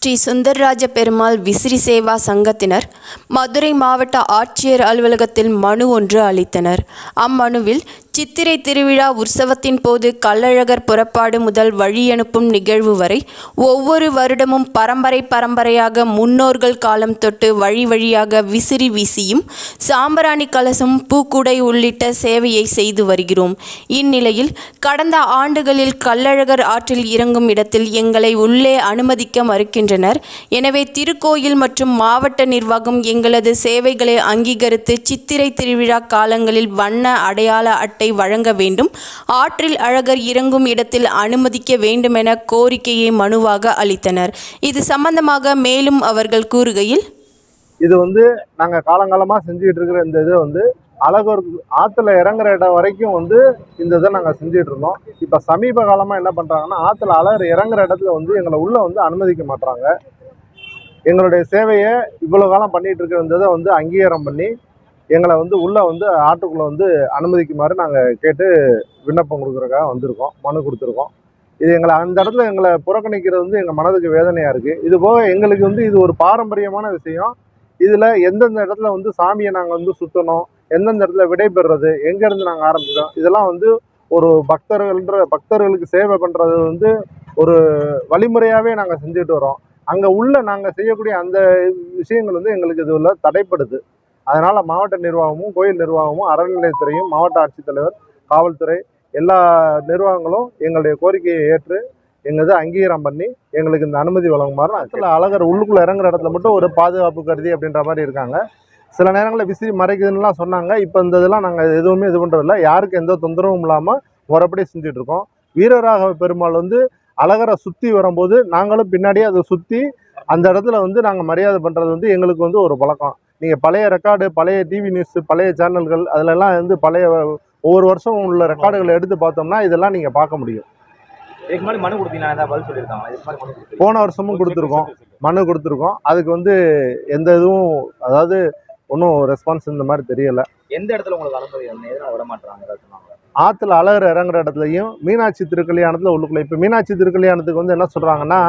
ஸ்ரீ சுந்தரராஜ பெருமாள் விசிறி சேவா சங்கத்தினர் மதுரை மாவட்ட ஆட்சியர் அலுவலகத்தில் மனு ஒன்று அளித்தனர். அம்மனுவில் சித்திரை திருவிழா உற்சவத்தின் போது கள்ளழகர் புறப்பாடு முதல் வழியனுப்பும் நிகழ்வு வரை ஒவ்வொரு வருடமும் பரம்பரையாக முன்னோர்கள் காலம் தொட்டு வழி வழியாக விசிறி வீசியும் சாம்பிராணி கலசம் பூக்குடை உள்ளிட்ட சேவையை செய்து வருகிறோம். இந்நிலையில் கடந்த ஆண்டுகளில் கள்ளழகர் ஆற்றில் இறங்கும் இடத்தில் எங்களை உள்ளே அனுமதிக்க மறுக்கின்றனர். எனவே திருக்கோயில் மற்றும் மாவட்ட நிர்வாகம் எங்களது சேவைகளை அங்கீகரித்து சித்திரை திருவிழா காலங்களில் வண்ண அடையாள அட்டை வழங்க வேண்டும், ஆற்றில் அழகர் இறங்கும் இடத்தில் அனுமதிக்க வேண்டுமென கோரிக்கையை மனுவாக அளித்தனர். இது சம்பந்தமாக மேலும் அவர்கள் கூறுகையில், இது நாங்க காலங்காலமா செஞ்சுட்டு இருக்கிற இந்த இது அழகர் ஆற்றுல இறங்குற இடம் வரைக்கும் இந்த இதை நாங்கள் செஞ்சுட்டு இருந்தோம். இப்போ சமீப காலமாக என்ன பண்ணுறாங்கன்னா, ஆற்றுல அழகர் இறங்குற இடத்துல எங்களை உள்ளே அனுமதிக்க மாட்டாங்க. எங்களுடைய சேவையை இவ்வளோ காலம் பண்ணிட்டு இருக்கிற இந்த இதை அங்கீகாரம் பண்ணி எங்களை உள்ளே ஆற்றுக்குள்ளே அனுமதிக்குமாறு நாங்கள் கேட்டு விண்ணப்பம் கொடுக்குறதுக்காக வந்திருக்கோம், மனு கொடுத்துருக்கோம். இது அந்த இடத்துல எங்களை புறக்கணிக்கிறது எங்கள் மனதுக்கு வேதனையாக இருக்குது. இது போக எங்களுக்கு இது ஒரு பாரம்பரியமான விஷயம். இதில் எந்தெந்த இடத்துல சாமியை நாங்கள் சுற்றணும், எந்தெந்த இடத்துல விடைபெறுறது, எங்கேருந்து நாங்கள் ஆரம்பிக்கிறோம், இதெல்லாம் ஒரு பக்தர்களுக்கு சேவை பண்ணுறது ஒரு வழிமுறையாகவே நாங்கள் செஞ்சுட்டு வரோம். அங்கே உள்ள நாங்கள் செய்யக்கூடிய அந்த விஷயங்கள் எங்களுக்கு இது தடைப்படுது. அதனால் மாவட்ட நிர்வாகமும் கோயில் நிர்வாகமும் அறநிலையத்துறையும் மாவட்ட ஆட்சித்தலைவர் காவல்துறை எல்லா நிர்வாகங்களும் எங்களுடைய கோரிக்கையை ஏற்று எங்கள் அங்கீகாரம் பண்ணி எங்களுக்கு இந்த அனுமதி வழங்குமாறு ஆற்றுல அழகர் உள்ளுக்குள்ளே இறங்குற இடத்துல மட்டும் ஒரு பாதுகாப்பு கருதி அப்படின்ற மாதிரி இருக்காங்க. சில நேரங்களில் விசிறி மறைக்குதுன்னுலாம் சொன்னாங்க. இப்போ இந்த இதெல்லாம் நாங்கள் எதுவுமே இது பண்ணுறதில்ல. யாருக்கும் எந்த தொந்தரவும் இல்லாமல் முறைப்படி செஞ்சிட்ருக்கோம். வீரராகவ பெருமாள் அழகரை சுற்றி வரும்போது நாங்களும் பின்னாடியே அதை சுற்றி அந்த இடத்துல நாங்கள் மரியாதை பண்ணுறது எங்களுக்கு ஒரு பழக்கம். நீங்கள் பழைய ரெக்கார்டு, பழைய டிவி நியூஸ், பழைய சேனல்கள் அதிலெல்லாம் பழைய ஒவ்வொரு வருஷம் உள்ள ரெக்கார்டுகளை எடுத்து பார்த்தோம்னா இதெல்லாம் நீங்கள் பார்க்க முடியும். போன வருஷமும் கொடுத்துருக்கோம், மனு கொடுத்துருக்கோம். அதுக்கு எந்த இதுவும் அதாவது ஒன்றும் ரெஸ்பான்ஸ் இந்த மாதிரி தெரியலை. எந்த இடத்துல உங்களுக்கு அனுமதி விட மாட்டாங்க? ஆற்றுல அழகர் இறங்குற இடத்துலையும் மீனாட்சி திருக்கல்யாணத்தில் உள்ளுக்குள்ளே. இப்போ மீனாட்சி திருக்கல்யாணத்துக்கு என்ன சொல்கிறாங்கன்னா,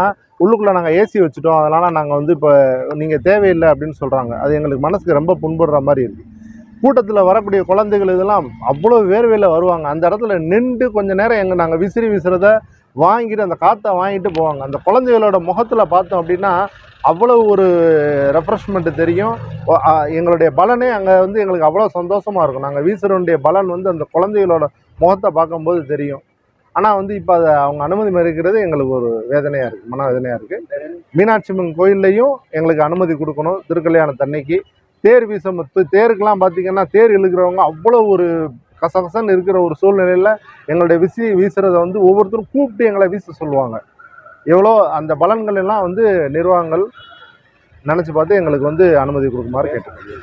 உள்ளுக்குள்ளே நாங்கள் ஏசி வச்சுட்டோம், அதனால் நாங்கள் இப்போ நீங்கள் தேவையில்லை அப்படின்னு சொல்கிறாங்க. அது எங்களுக்கு மனசுக்கு ரொம்ப புண்படுற மாதிரி இருக்குது. கூட்டத்தில் வரக்கூடிய குழந்தைகள் இதெல்லாம் அவ்வளோ வேர்வையில் வருவாங்க. அந்த இடத்துல நின்று கொஞ்சம் நேரம் நாங்கள் விசிறி வீசுறத வாங்கிட்டு அந்த காற்றை வாங்கிட்டு போவாங்க. அந்த குழந்தைகளோட முகத்தில் பார்த்தோம் அப்படின்னா அவ்வளோ ஒரு ரெஃப்ரெஷ்மெண்ட்டு தெரியும். எங்களுடைய பலனே அங்கே எங்களுக்கு அவ்வளோ சந்தோஷமாக இருக்கும். நாங்கள் வீசுகிறோடைய பலன் அந்த குழந்தைகளோட முகத்தை பார்க்கும்போது தெரியும். ஆனால் இப்போ அதை அவங்க அனுமதி மறுக்கிறது எங்களுக்கு ஒரு வேதனையாக இருக்குது, மன வேதனையாக இருக்குது. மீனாட்சி அம்மன் கோயில்லையும் எங்களுக்கு அனுமதி கொடுக்கணும். திருக்கல்யாணத்தன்னைக்கு தேர் தேருக்கெல்லாம் பார்த்திங்கன்னா தேர் இழுக்கிறவங்க அவ்வளோ ஒரு கசகசன்னு இருக்கிற ஒரு சூழ்நிலையில் எங்களுடைய வீசுறதை ஒவ்வொருத்தரும் கூப்பிட்டு எங்களை வீச சொல்லுவாங்க. எவ்வளோ அந்த பலன்கள் எல்லாம் நிர்வாகங்கள் நினச்சி பார்த்து எங்களுக்கு அனுமதி கொடுக்குமாறு கேட்டுக்கோங்க.